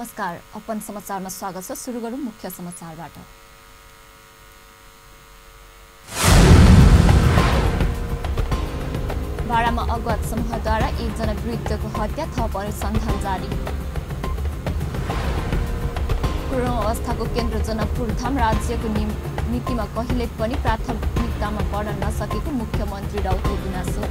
नमस्कार, अपन समाचारमा स्वागत छ। सुरु गरौँ मुख्य समाचारबाट। बारामा अज्ञात समूहद्वारा एकजना वृद्धको हत्या, थप अनुसन्धान जारी। कोरोना अवस्थाको केन्द्र जनकपुर धाम राज्यको नीतिमा कहिले पनि प्राथमिकतामा पर्न नसकेको मुख्यमन्त्री राउतले गुनासो।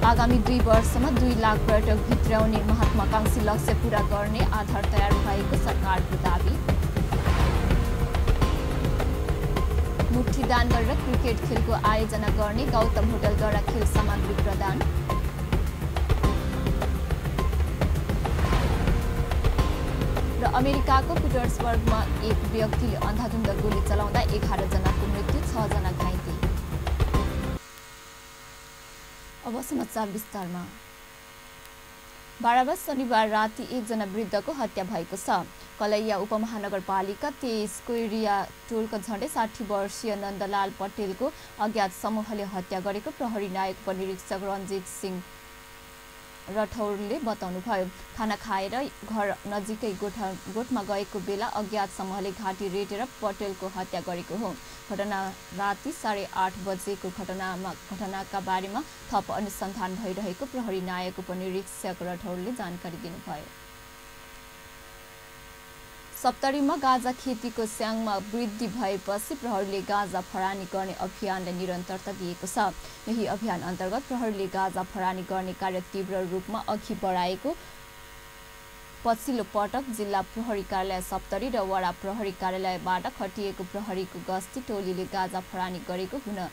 आगामी 2 वर्षमा 2 लाख पर्यटक भित्राउने महत्वाकांक्षी लक्ष्य पूरा गर्ने आधार तयार भएको सरकारको दाबी। मुठीदान गरेर क्रिकेट खेलको आयोजना गर्ने गौतम होटलद्वारा खेल सामग्री प्रदान। र अमेरिकाको पिटर्सबर्गमा एक व्यक्तिले अन्धाधुन्द गोली चलाउँदा 11 जनाको मृत्यु, 6 जना घाइते। अब समाचार विस्तारमा। बारामा शनिबार राति एकजना वृद्धको हत्या भएको छ। कलैया उपमहानगरपालिका 23 कोइरिया टोलका झण्डै 60 वर्षीय नन्दलाल पटेलको अज्ञात समूहले हत्या गरेको प्रहरी नायक उपनिरीक्षक रञ्जित सिंह रठौरले बताउनुभयो। खाना खाएर घर नजिकै गोठमा गएको बेला अज्ञात समूहले घाँटी रेटेर पटेलको हत्या गरेको हो। घटना राति 8:30 बजेको घटनाका बारेमा थप अनुसन्धान भइरहेको प्रहरी नायक उपनिरीक्षक रठौरले जानकारी दिनुभयो। सप्तरीमा गाँजा खेतीको स्याङमा वृद्धि भएपछि प्रहरीले गाँजा फरानी गर्ने अभियानलाई निरन्तरता दिएको छ। यही अभियान अन्तर्गत प्रहरीले गाँजा फरानी गर्ने कार्य तीव्र रूपमा अघि बढाएको पछिल्लो पटक जिल्ला प्रहरी कार्यालय सप्तरी र वडा प्रहरी कार्यालयबाट खटिएको प्रहरीको गस्ती टोलीले गाँजा फरानी गरेको हुन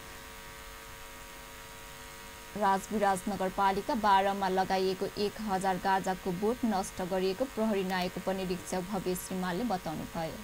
राजविराज नगरपालिका 12 मा लगाइएको 1000 गाँजाको बोट नष्ट गरिएको प्रहरी नायक उपनिरीक्षक भव्य श्रीमालले बताउनुभयो।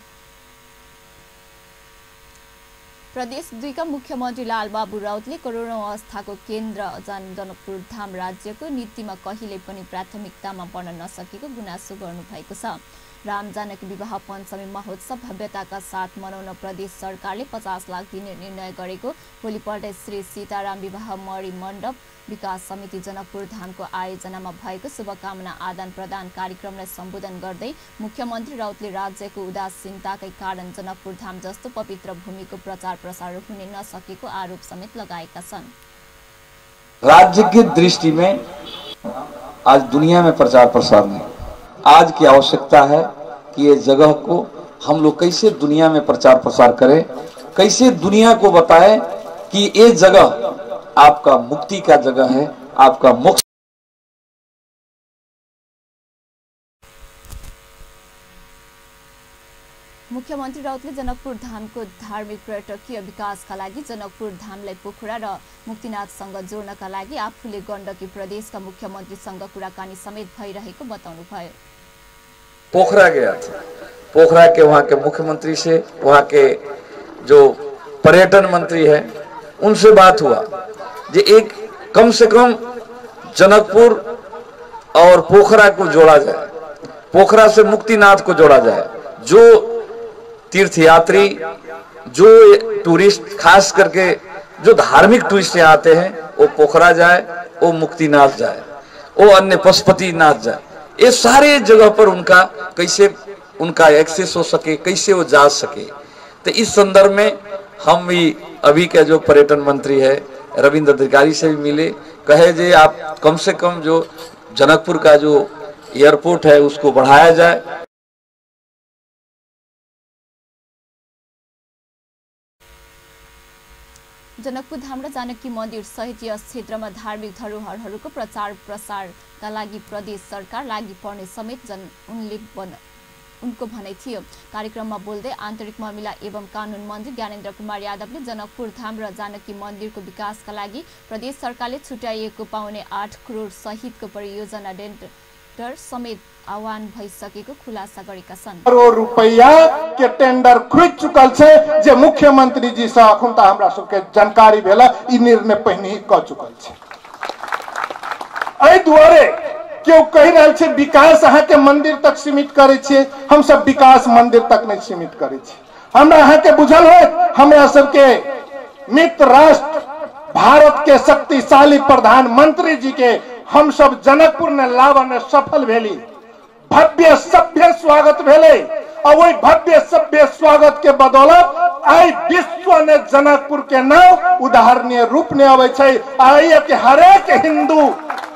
प्रदेश 2 का मुख्यमन्त्री लालबाबु राउतले कोरोना अवस्थाको केन्द्र जनकपुर धाम राज्यको नीतिमा कहिले पनि प्राथमिकतामा पर्न नसकेको गुनासो गर्नुभएको छ। राम जानकी विवाह पञ्चमी महोत्सव भव्यताका साथ मनाउन प्रदेश सरकारले 50 लाख दिने निर्णय गरेको भोलिपल्ट श्री सीताराम विवाह मणि मण्डप विकास समिति जनकपुर धामको आयोजनामा भएको शुभकामना आदान प्रदान कार्यक्रमलाई सम्बोधन गर्दै मुख्यमन्त्री राउतले राज्यको उदासीनताकै कारण जनकपुर धाम जस्तो पवित्र भूमिको प्रचार प्रसार हुने नसकेको आरोप समेत लगाएका छन्। राज्य की दृष्टि में आज दुनिया में प्रचार प्रसार नहीं, आज की आवश्यकता है कि ये जगह को हम लोग कैसे दुनिया में प्रचार प्रसार करें, कैसे दुनिया को बताएं कि ये जगह आपका मुक्ति का जगह है, आपका मोक्ष। मुख्यमन्त्री राउतले जनकपुर धामको धार्मिक पर्यटकीय विकासका लागि जनकपुर धामलाई पोखरा र मुक्तिनाथसँग जोड्नका लागि आफूले गण्डकी प्रदेशका मुख्यमन्त्रीसँग कुराकानी समेत भइरहेको बताउनुभयो। पोखरा गया था, पोखरा के वहाँ के मुख्यमंत्री से, वहाँ के जो पर्यटन मंत्री है उनसे बात हुआ कि एक कम से कम जनकपुर और पोखरा को जोड़ा जाए, पोखरा से मुक्तिनाथ को जोड़ा जाए। जो तीर्थयात्री, जो टूरिस्ट, खास करके जो धार्मिक टूरिस्ट यहाँ आते हैं वो पोखरा जाए, वो मुक्तिनाथ जाए, वो अन्य पशुपतिनाथ जाए। ये सारे जगह पर उनका कैसे उनका एक्सेस हो सके, कैसे वो जा सके। तो इस संदर्भ में हम भी अभी का जो पर्यटन मंत्री है रविंद्र अधिकारी से भी मिले, कहे जे आप कम से कम जो जनकपुर का जो एयरपोर्ट है उसको बढ़ाया जाए। जनकपुर धाम र जानकी मन्दिर सहित यस क्षेत्रमा धार्मिक धरोहरहरूको प्रचार प्रसारका लागि प्रदेश सरकार लागि पर्ने समेत उनको भनाइ थियो। कार्यक्रममा बोल्दै आन्तरिक मामिला एवं कानुन मन्त्री ज्ञानेन्द्र कुमार यादवले जनकपुर धाम र जानकी मन्दिरको विकासका लागि प्रदेश सरकारले छुट्याइएको 8.5 करोड सहितको परियोजना टेन्डर समेत आह्वान भइसकेको खुलासा गरेका छन्। करोड रुपैयाँ के टेन्डर खुद चुकल छे जे मुख्यमंत्री जी से अखुन त हमरा सबके जानकारी भेला ई निर्णय पहिने ही क चुकल छे। एहि दुआरे क्यों कहि रहल छे विकास अहाँ के मंदिर तक सीमित करे छे, हम सब विकास मंदिर तक नहीं सीमित करे छे। हमरा अहाँ के बुझल है, हमरा सबके मित्र राष्ट्र भारत के शक्तिशाली प्रधानमंत्री जी के हम सब जनकपुर ने लावा ने सफल भेली, भव्य सभ्य स्वागत भेले और वही भव्य सभ्य स्वागत के बदौलत आई विश्व ने जनकपुर के नाम उदाहरणीय रूप ने आवे छै। आई के हरेक हिंदू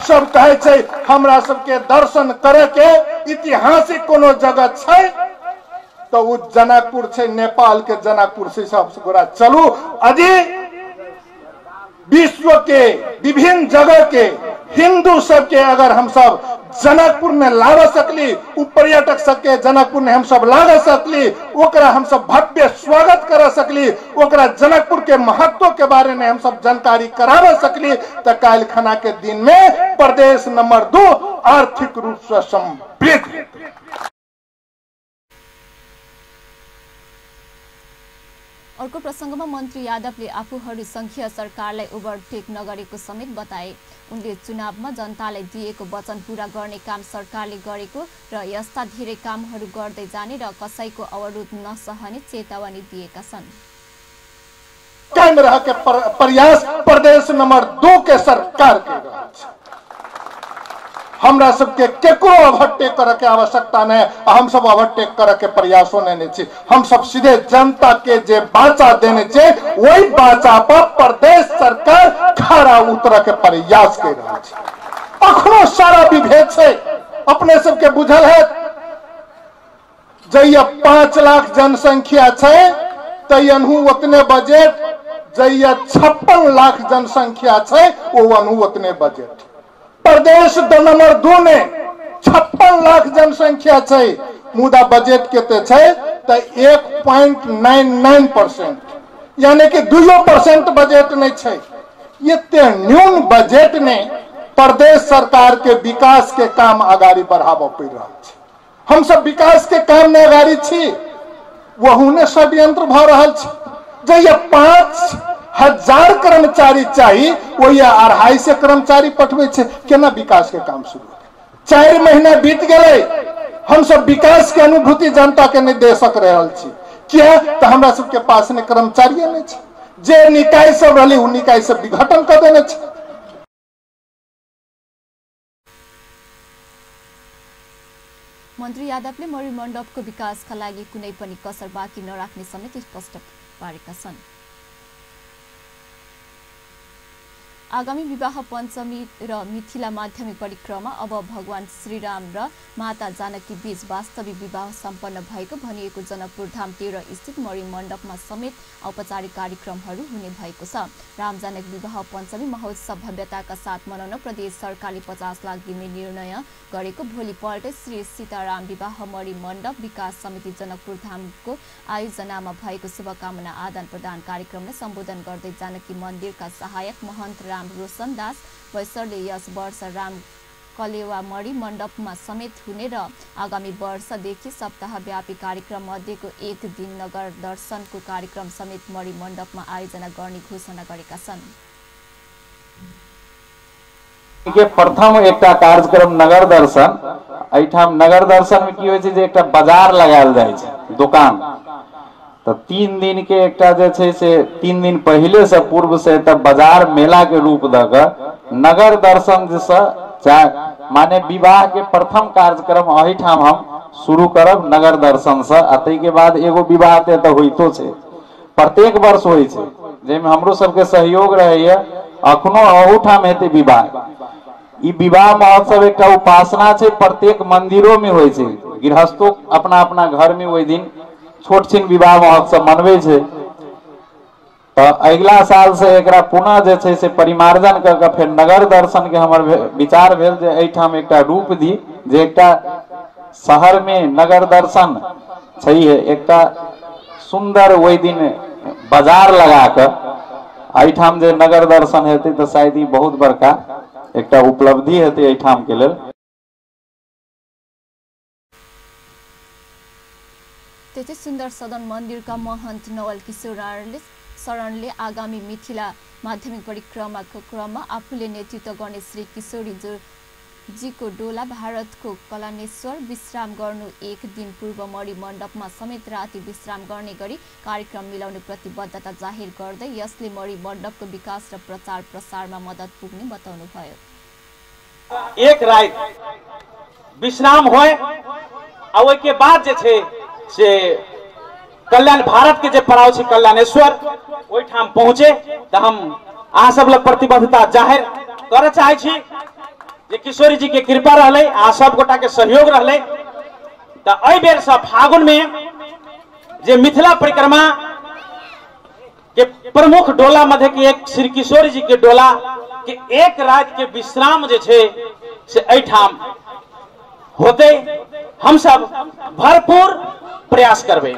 सब कहे छै हमरा सबके दर्शन करे के ऐतिहासिक कोनो जगह छै तो वो जनकपुर छै, नेपाल के जनकपुर से सबसे गोरा चलू। अजी विश्व के विभिन्न जगह के हिंदू सबके अगर हम सब जनकपुर में लावा सकली, उ पर्यटक सबके जनकपुर में हम सब लागा सकली, ओकरा हम सब भव्य स्वागत करा सकली, ओकरा जनकपुर के महत्व के बारे में हम सब जानकारी करावा सकली, तो काल खाना के दिन में प्रदेश नंबर 2 आर्थिक रूप से समृद्ध। अर्को प्रसंगमा मन्त्री यादवले आफूहरू संघीय सरकारलाई ओभरटेक नगरेको समेत बताए। उनले चुनावमा जनतालाई दिएको वचन पूरा गर्ने काम सरकारले गरेको र यस्ता धेरै कामहरू गर्दै जाने र कसैको अवरोध नसहने चेतावनी दिएका छन्। कायम रह के प्रयास प्रदेश नंबर 2 के सरकार के हमरा सबके केकरो ओवरटेक करे के आवश्यकता नहीं, हम सब ओवरटेक करे के प्रयासों नहीं छी। हम सब सीधे जनता के जे बाचा देने छे वही बाचा पर प्रदेश सरकार खड़ा उतर के प्रयास कर रहा है। अखनो सारा विभेद छे, अपने सबके बुझल है जइया 5 लाख जनसंख्या छे तयनहु उतने बजट, जइया 56 लाख जनसंख्या छे वो अनु उतने बजट। प्रदेश नंबर 2 ने 56 लाख जनसंख्या छे, मुदा बजट केते छे तो 1.99%, यानी कि 2% बजट नहीं छे। ये न्यून बजट ने प्रदेश सरकार के विकास के काम आगाड़ी बढ़ावा पड़ रहा है। हम सब विकास के काम में आगाड़ी छी, वहू ने षड्यंत्र भ रहल छै। जइया 5000 कर्मचारी चाहिए वो या 250 कर्मचारी पठवे छे, केना विकास के काम शुरू। 4 महीना बीत गए, हम सब विकास के अनुभूति जनता के नहीं दे सक रहल छी। क्या तो हमरा सबके पास ने कर्मचारी नहीं छे, जे निकाय सब रहली उ निकाय सब विघटन कर देने छे। मन्त्री यादवले मणि मण्डपको विकासका लागि कुनै पनि कसर बाँकी नराख्ने समेत स्पष्ट पारेका छन्। आगामी विवाह पञ्चमी र मिथिला माध्यमिक परिक्रमा अब भगवान श्रीराम र माता जानकी बीच वास्तविक विवाह सम्पन्न भएको भनिएको जनकपुर धाम 13 स्थित मणि मण्डपमा समेत औपचारिक कार्यक्रमहरू हुने भएको छ। राम जानकी विवाह पञ्चमी महोत्सव भव्यताका साथ मनाउन प्रदेश सरकारले 50 लाख दिने निर्णय गरेको भोलिपल्ट श्री सीताराम विवाह मणि मण्डप विकास समिति जनकपुर धामको आयोजनामा भएको शुभकामना आदान प्रदान कार्यक्रमलाई सम्बोधन गर्दै जानकी मन्दिरका सहायक महन्त राम रोशन दास वैश्यले यस वर्ष राम कलेवा मणि मण्डपमा समेत हुने र आगामी वर्षदेखि सप्ताहव्यापी कार्यक्रम मध्येको एक दिन नगर दर्शनको कार्यक्रम समेत मणि मण्डपमा आयोजना गर्ने घोषणा गरेका छन्। के प्रथम एकटा कार्यक्रम नगर दर्शन, एठाम नगर दर्शन में की होय छै जे एकटा बाजार लगायल जाय छै, दुकान। तो 3 दिन के एकटा जे छै से 3 दिन पहले से पूर्व से तब बाजार मेला के रूप द के नगर दर्शन से माने विवाह के प्रथम कार्यक्रम एहिठाम हम शुरू करब नगर दर्शन से। अतै के बाद एगो विवाह तो होइतो छै, प्रत्येक वर्ष होय छै, जेमे हमरो सबके सहयोग रहैया। अखनो अहूठाम हेतै विवाह। ई विवाह महोत्सव एकटा उपासना छै, प्रत्येक मंदिरों में होय छै। गृहस्थो अपना अपना घर में ओहि दिन छोट छिन विवाह महोत्सव मनबै छै। तो अगला साल से एकरा पुनः जे छै से परिमार्जन क के फिर नगर दर्शन के हमर विचार भेल जे एठाम एकटा रूप दी, जे एकटा शहर में नगर दर्शन छैहे, एकटा सुंदर ओहि दिन बाजार लगा के एठाम जे नगर दर्शन हेतै तो शायद ई बहुत बड़का एकटा उपलब्धि हेतै एठाम के लेल। त्यति सुन्दर सदन मन्दिरका महन्त नवल किशोर शरणले आगामी मिथिला माध्यमिक परिक्रमाको क्रममा आफूले नेतृत्व गर्ने श्री किशोरी जीको डोला भारतको कलानेश्वर विश्राम गर्नु एक दिन पूर्व मणि मण्डपमा समेत राति विश्राम गर्ने गरी कार्यक्रम मिलाउने प्रतिबद्धता जाहेर गर्दै यसले मणि मण्डपको विकास र प्रचार प्रसारमा मद्दत पुग्ने बताउनुभयो। एक रात विश्राम होए आ ओहि के बाद जे छै से कल्याण भारत के जे पड़ाव छै कल्याणेश्वर ओहि ठाम पहुंचे त हम अहाँ सब लग प्रतिबद्धता जाहिर करय चाहै छी जे किशोरी जी के कृपा रहलै आ सब गोटा के सहयोग रहलै त एहि बेर से फागुन में जे मिथिला परिक्रमा के प्रमुख डोला मध्य के एक श्री किशोरी जी के डोला के एक रात के विश्राम जे छै से एठाम होते हम सब भरपूर प्रयास करबे।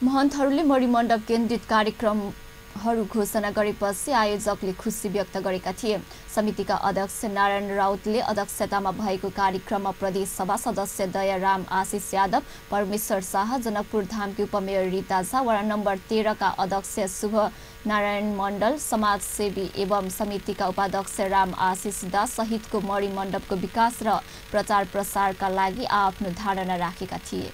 महन्तहरूले मणिमण्डप केन्द्रित कार्यक्रमहरू घोषणा गरेपछि आयोजकले खुसी व्यक्त गरेका थिए। समितिका अध्यक्ष नारायण राउतले अध्यक्षतामा भएको कार्यक्रममा प्रदेश सभा सदस्य दयाराम आशिष यादव, परमेश्वर शाह, जनकपुर धामकी उपमेयर रीता झा, वडा नम्बर 13 का अध्यक्ष शुभ नारायण मण्डल, समाजसेवी एवं समितिका उपाध्यक्ष राम आशिष दास सहितको मणिमण्डपको विकास र प्रचार प्रसारका लागि आफ्नो धारणा राखेका थिए।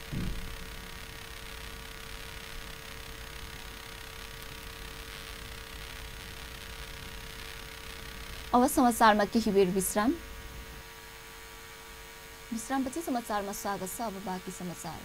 अब समाचारमा केही बेर विश्रामपछि समाचारमा स्वागत छ। अब बाँकी समाचार।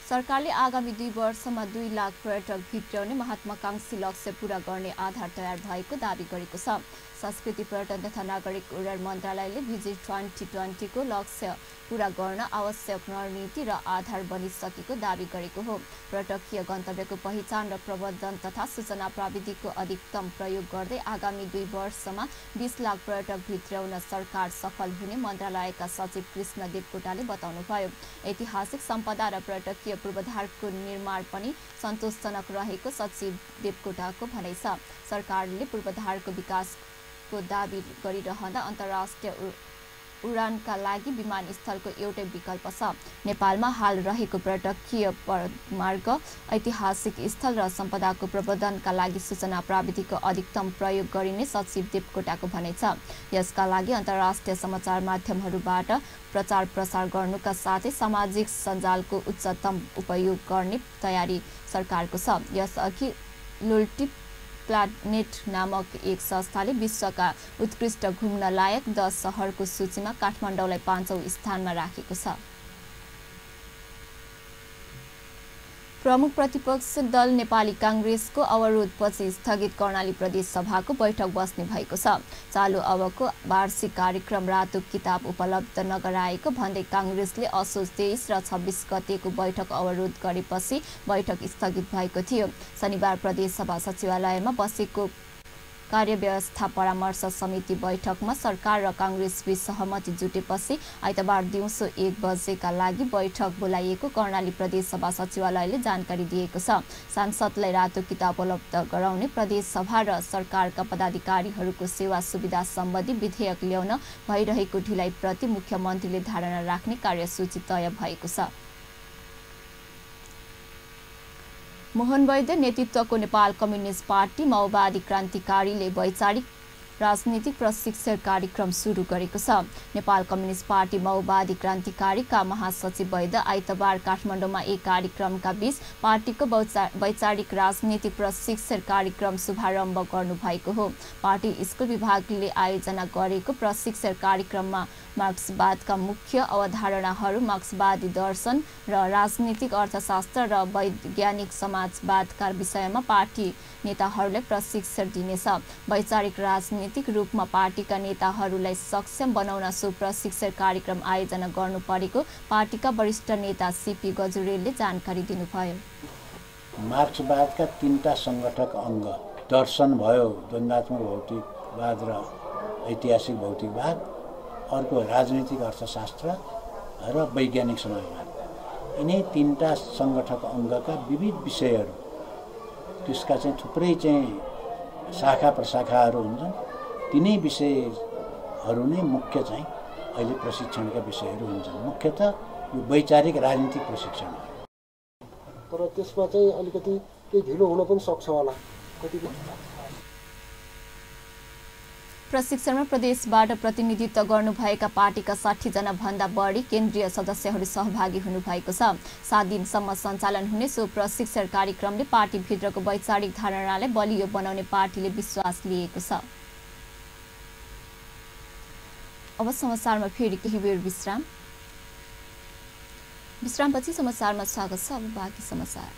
सरकारले आगामी 2 वर्षमा 2 लाख पर्यटक भित्राउने महत्वाकांक्षी लक्ष्य पूरा गर्ने आधार तयार भएको दावी गरेको छ। संस्कृति पर्यटन तथा नागरिक उड्डयन मन्त्रालयले भिजिट 2020 को लक्ष्य पूरा गर्न आवश्यक रणनीति र आधार बनिसकेको दावी गरेको हो। पर्यटकीय गन्तव्यको पहिचान र प्रबन्धन तथा सूचना प्रविधिको अधिकतम प्रयोग गर्दै आगामी 2 वर्षमा 20 लाख पर्यटक भित्राउन सरकार सफल हुने मन्त्रालयका सचिव कृष्ण देवकोटाले बताउनुभयो। ऐतिहासिक सम्पदा र पर्यटकीय पूर्वाधारको निर्माण पनि सन्तोषजनक रहेको सचिव देवकोटाको भनाइ छ। सरकारले पूर्वाधारको विकासको दावी गरिरहँदा अन्तर्राष्ट्रिय उडानका लागि विमानस्थलको एउटै विकल्प छ। नेपालमा हाल रहेको पर्यटकीय मार्ग, ऐतिहासिक स्थल र सम्पदाको प्रबन्धनका लागि सूचना प्रविधिको अधिकतम प्रयोग गरिने सचिव देवकोटाको भनाइ छ। यसका लागि अन्तर्राष्ट्रिय समाचार माध्यमहरूबाट प्रचार प्रसार गर्नुका साथै सामाजिक सञ्जालको उच्चतम उपयोग गर्ने तयारी सरकारको छ। यसअघि लोल्टी प्लानेट नामक एक संस्थाले विश्वका उत्कृष्ट घुम्न लायक 10 शहरको सूचीमा काठमाडौँलाई 5औं स्थानमा राखेको छ। प्रमुख प्रतिपक्ष दल नेपाली कांग्रेसको अवरोधपछि स्थगित कर्णाली प्रदेश सभाको बैठक बस्ने भएको छ। चालु अवको वार्षिक कार्यक्रम रातो किताब उपलब्ध नगराएको भन्दै कांग्रेसले असोज 23 र 26 गतेको बैठक अवरोध गरेपछि बैठक स्थगित भएको थियो। शनिबार प्रदेश सभा सचिवालयमा बसेको कार्यव्यवस्था परामर्श समिति बैठकमा सरकार र कांग्रेसबीच सहमति जुटेपछि आइतबार दिउँसो 1 बजेका लागि बैठक बोलाइएको कर्णाली प्रदेश सभा सचिवालयले जानकारी दिएको छ। सांसदलाई रातो किताब उपलब्ध गराउने प्रदेश सभा र सरकारका पदाधिकारीहरूको सेवा सुविधा सम्बन्धी विधेयक ल्याउन भइरहेको ढिलाइप्रति मुख्यमन्त्रीले धारणा राख्ने कार्यसूची तय भएको छ। मोहन वैद्य नेतृत्वको नेपाल कम्युनिस्ट पार्टी माओवादी क्रान्तिकारीले वैचारिक राजनीतिक प्रशिक्षण कार्यक्रम सुरु गरेको छ। नेपाल कम्युनिस्ट पार्टी माओवादी क्रान्तिकारीका महासचिव वैद्य आइतबार काठमाडौँमा एक कार्यक्रमका बीच पार्टीको वैचारिक राजनीतिक प्रशिक्षण कार्यक्रम शुभारम्भ गर्नुभएको हो। पार्टी स्कुल विभागले आयोजना गरेको प्रशिक्षण कार्यक्रममा मार्क्सवादका मुख्य अवधारणाहरू, मार्क्सवादी दर्शन र राजनीतिक अर्थशास्त्र र वैज्ञानिक समाजवादका विषयमा पार्टी नेताहरूलाई प्रशिक्षण दिनेछ। वैचारिक राजनीतिक रूपमा पार्टीका नेताहरूलाई सक्षम बनाउन सो प्रशिक्षण कार्यक्रम आयोजना गर्नु परेको पार्टीका वरिष्ठ नेता सीपी गजुरेलले जानकारी दिनुभयो। मार्क्सवादका 3टा संगठक अङ्ग दर्शन भयो, द्वन्द्वात्मक भौतिकवाद र ऐतिहासिक भौतिकवाद, अर्को राजनीतिक अर्थशास्त्र र वैज्ञानिक समाजवाद। यिनै 3टा संगठक अङ्गका विविध विषयहरू, त्यसका चाहिँ थुप्रै चाहिँ शाखा प्रशाखाहरू हुन्छन्। तिनै विषयहरू नै मुख्य चाहिँ अहिले प्रशिक्षणका विषयहरू हुन्छन्। मुख्यतः यो वैचारिक राजनीतिक प्रशिक्षण हो। तर त्यसमा चाहिँ अलिकति केही ढिलो हुन पनि सक्छ होला। प्रशिक्षणमा प्रदेशबाट प्रतिनिधित्व गर्नुभएका पार्टीका 60 जना भन्दा बढी केन्द्रीय सदस्यहरू सहभागी हुनुभएको छ। 7 दिनसम्म सञ्चालन हुने सो प्रशिक्षण कार्यक्रमले पार्टीभित्रको वैचारिक धारणालाई बलियो बनाउने पार्टीले विश्वास लिएको छ। अब समाचारमा फेरि केही बेर विश्रामपछि समाचारमा स्वागत छ। अब बाँकी समाचार।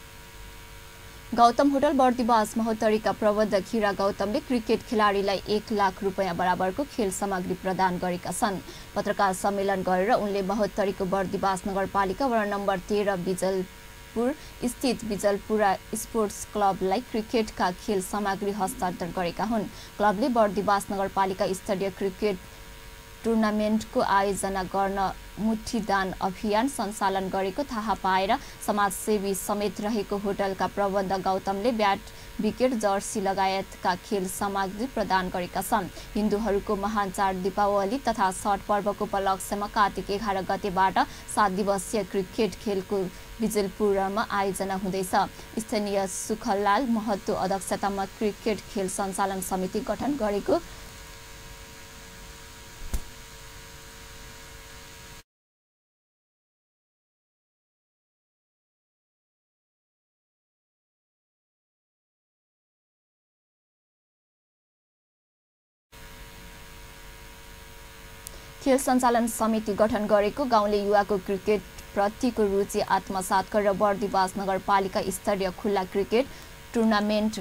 गौतम होटल बर्दिवास महोत्तरीका प्रबन्धक हिरा गौतमले क्रिकेट खेलाडीलाई 1 लाख रुपैयाँ बराबरको खेल सामग्री प्रदान गरेका छन्। पत्रकार सम्मेलन गरेर उनले महोत्तरीको बर्दिवास नगरपालिका वडा नम्बर 13 बिजलपुर स्थित बिजलपुरा स्पोर्ट्स क्लबलाई क्रिकेटका खेल सामग्री हस्तान्तरण गरेका हुन्। क्लबले बर्दिवास नगरपालिका स्तरीय क्रिकेट टुर्नामेन्टको आयोजना गर्न मुठीदान अभियान सञ्चालन गरेको थाहा पाएर समाजसेवी समेत रहेको होटलका प्रबन्धक गौतमले ब्याट, विकेट, जर्सी लगायतका खेल सामग्री प्रदान गरेका छन्। हिन्दूहरूको महान चाड दीपावली तथा छठ पर्वको उपलक्ष्यमा कार्तिक 11 गतेबाट 7 दिवसीय क्रिकेट खेलको बिजलपुरमा आयोजना हुँदैछ। स्थानीय सुखलाल महतो अध्यक्षतामा क्रिकेट खेल सञ्चालन समिति गठन गरेको खेल सञ्चालन समिति गठन गरेको गाउँले युवाको क्रिकेट प्रतिको रुचि आत्मसात गरेर बर्दिवास नगरपालिका स्तरीय खुल्ला क्रिकेट टुर्नामेन्ट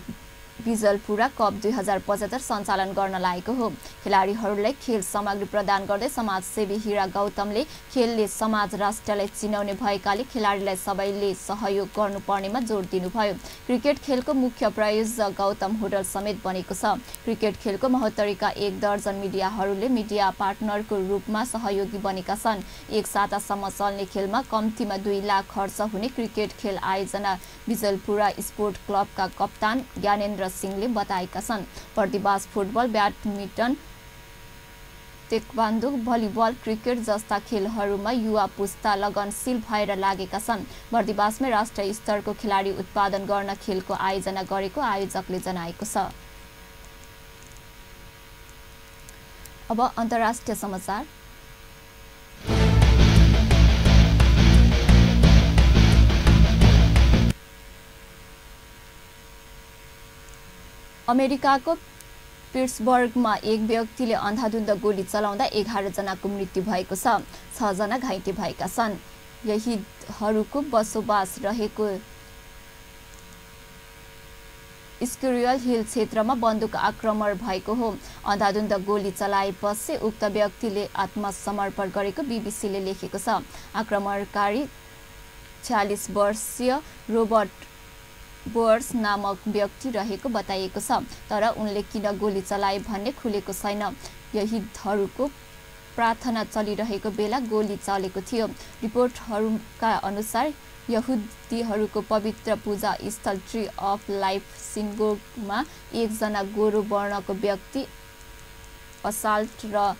बिजलपुरा कप 2075 सञ्चालन गर्न लागेको हो। खेलाडीहरूलाई खेल सामग्री प्रदान गर्दै समाजसेवी हिरा गौतमले खेलले समाज राष्ट्रलाई चिनाउने भएकाले खेलाडीलाई सबैले सहयोग गर्नुपर्नेमा जोड दिनुभयो। क्रिकेट खेलको मुख्य प्रायोजक गौतम होटल समेत बनेको छ। क्रिकेट खेलको महोत्तरीका 1 दर्जन मिडियाहरूले मिडिया पार्टनरको रूपमा सहयोगी बनेका छन्। 1 सातासम्म चल्ने खेलमा कम्तीमा 2 लाख खर्च हुने क्रिकेट खेल आयोजना बिजलपुरा स्पोर्ट क्लबका कप्तान ज्ञानेन्द्र सिंहले बताएका छन्। Bardibas football, badminton, taekwondo, volleyball, cricket जस्ता खेलहरूमा युवा पुस्ता लगनशील भएर लागेका छन्। बर्दिवासमै राष्ट्रिय स्तरको खेलाडी उत्पादन गर्न खेलको आयोजना गरेको आयोजकले जनाएको छ। अब अन्तर्राष्ट्रिय समाचार। अमेरिकाको पिट्सबर्गमा एक व्यक्तिले अन्धाधुन्द गोली चलाउँदा 11 जनाको मृत्यु भएको छ। 6 जना घाइते भएका छन्। यहीहरूको बसोबास रहेको स्क्युरियल हिल क्षेत्रमा बन्दुक आक्रमण भएको हो। अन्धाधुन्द गोली चलाएपछि उक्त व्यक्तिले आत्मसमर्पण गरेको बीबीसीले लेखेको छ। आक्रमणकारी 46 वर्षीय रोबर्ट बोर्स नामक व्यक्ति रहेको बताइएको छ, तर उनले किन गोली चलाए भन्ने खुलेको छैन। यहीहरूको प्रार्थना चलिरहेको बेला गोली चलेको थियो। रिपोर्टहरूका अनुसार यहुदीहरूको पवित्र पूजा स्थल ट्री अफ लाइफ सिनगोगमा 1 जना गोरो वर्णको व्यक्ति असाल्ट र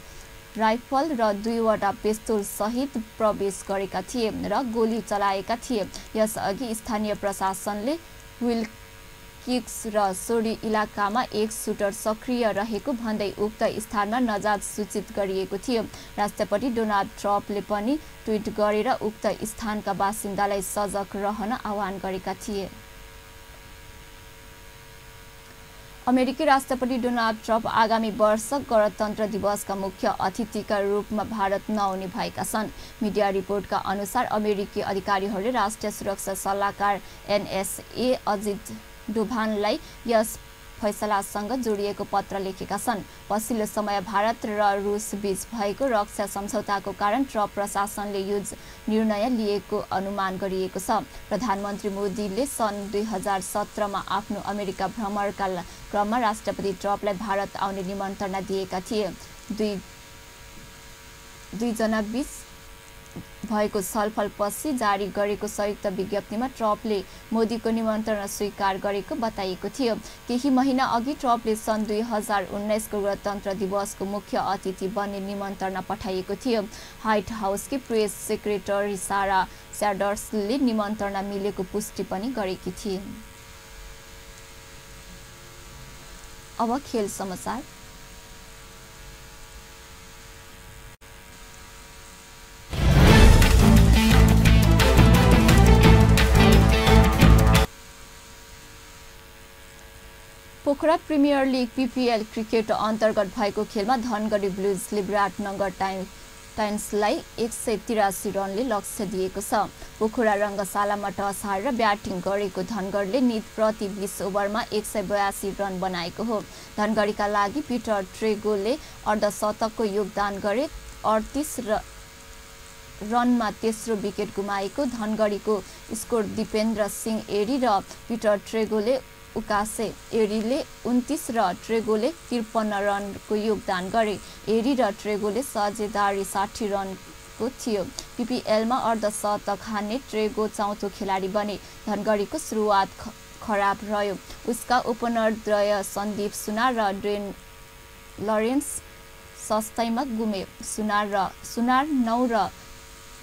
राइफल र 2 वटा पिस्तोल सहित प्रवेश गरेका थिए र गोली चलाएका थिए। यसअघि स्थानीय प्रशासनले विल्किक्स र सोडी इलाकामा एक सुटर सक्रिय रहेको भन्दै उक्त स्थानमा नजात सूचित गरिएको थियो। राष्ट्रपति डोनाल्ड ट्रम्पले पनि ट्विट गरेर उक्त स्थानका बासिन्दालाई सजग रहन आह्वान गरेका थिए। अमेरिकी राष्ट्रपति डोनाल्ड ट्रम्प आगामी वर्ष गणतन्त्र दिवसका मुख्य अतिथिका रूपमा भारत नआउने भएका छन्। मिडिया रिपोर्टका अनुसार अमेरिकी अधिकारीहरूले राष्ट्रिय सुरक्षा सल्लाहकार NSA अजित डोभाललाई यस फैसलासँग जोडिएको पत्र लेखेका छन्। पछिल्लो समय भारत र रुस बीच भएको रक्षा सम्झौताको कारण ट्रम्प प्रशासनले यो निर्णय लिएको अनुमान गरिएको छ। प्रधानमन्त्री मोदीले सन् 2017मा आफ्नो अमेरिका भ्रमणका क्रममा राष्ट्रपति ट्रम्पलाई भारत आउने निमन्त्रणा दिएका थिए। दुई जना बीच भएको छलफलपछि जारी गरेको संयुक्त विज्ञप्तिमा ट्रम्पले मोदीको निमन्त्रणा स्वीकार गरेको बताइएको थियो। केही महिना अघि ट्रम्पले सन् 2019को गणतन्त्र दिवसको मुख्य अतिथि बन्ने निमन्त्रणा पठाइएको थियो। व्हाइट हाउसकी प्रेस सेक्रेटरी सारा स्यान्डर्सले निमन्त्रणा मिलेको पुष्टि पनि गरेकी थिए। अब खेल समाचार। Pokhara premier league PPL cricket अन्तर्गत भएको खेलमा धनगढी ब्लुजले विराटनगर टाइन्सलाई 183 रनले लक्ष्य दिएको छ। पोखरा रङ्गशालामा टस हारेर ब्याटिङ गरेको धनगढीले निध प्रति 20 ओभरमा 182 रन बनाएको हो। धनगढीका लागि पिटर ट्रेगोले अर्धशतकको योगदान गरे। 38 रनमा तेस्रो विकेट गुमाएको धनगढीको स्कोर दिपेन्द्र सिंह एरी र पिटर ट्रेगोले उकासे। एरीले 29 र ट्रेगोले 53 रनको योगदान गरे। एरी र ट्रेगोले साझेदारी 60 रनको थियो। PPLमा अर्धशतक हान्ने ट्रेगो चौथो खेलाडी बने। धनगढीको सुरुवात खराब रह्यो। उसका ओपनरद्वय सन्दीप सुनार र ड्वेन लरेन्स सस्तैमा गुमे। सुनार 9 र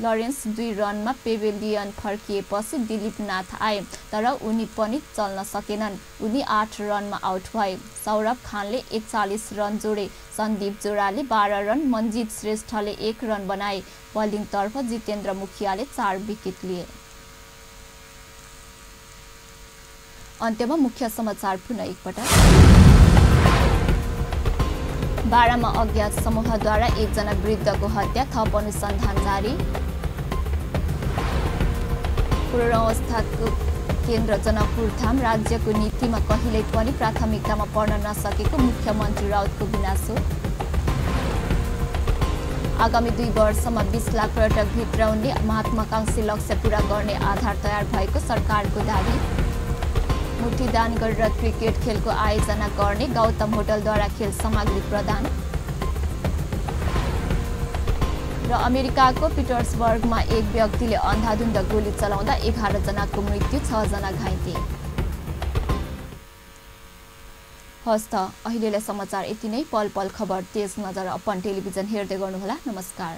लरेन्स 2 रनमा पेभिलियन फर्किएपछि दिलीप नाथ आए, तर उनी पनि चल्न सकेनन्। उनी 8 रनमा आउट भए। सौरभ खानले 41 रन जोडे। सन्दीप जोराले 12 रन, मन्जित श्रेष्ठले 1 रन बनाए। बलिङतर्फ जितेन्द्र मुखियाले 4 विकेट लिए। अन्त्यमा मुख्य समाचार पुनः एकपटक। बारामा अज्ञात समूहद्वारा एकजना वृद्धको हत्या, थप अनुसन्धान जारी। पूर्वावस्थाको केन्द्र जनकपुर धाम राज्यको नीतिमा कहिल्यै पनि प्राथमिकतामा पर्न नसकेको मुख्यमन्त्री राउतको गुनासो। आगामी 2 वर्षमा 20 लाख पर्यटक भित्राउने महत्वाकांक्षी लक्ष्य पूरा गर्ने आधार तयार भएको सरकारको दावी। मुठीदान गरेर क्रिकेट खेलको आयोजना गर्ने गौतम होटलद्वारा खेल सामग्री प्रदान। र अमेरिकाको पिटर्सबर्गमा एक व्यक्तिले अन्धाधुन्द गोली चलाउँदा 11 जनाको मृत्यु, 6 जना घाइते। हस्त अहिलेलाई समाचार यति नै। पल पल खबर तेज नजर अपन टेलिभिजन हेर्दै गर्नुहोला। नमस्कार।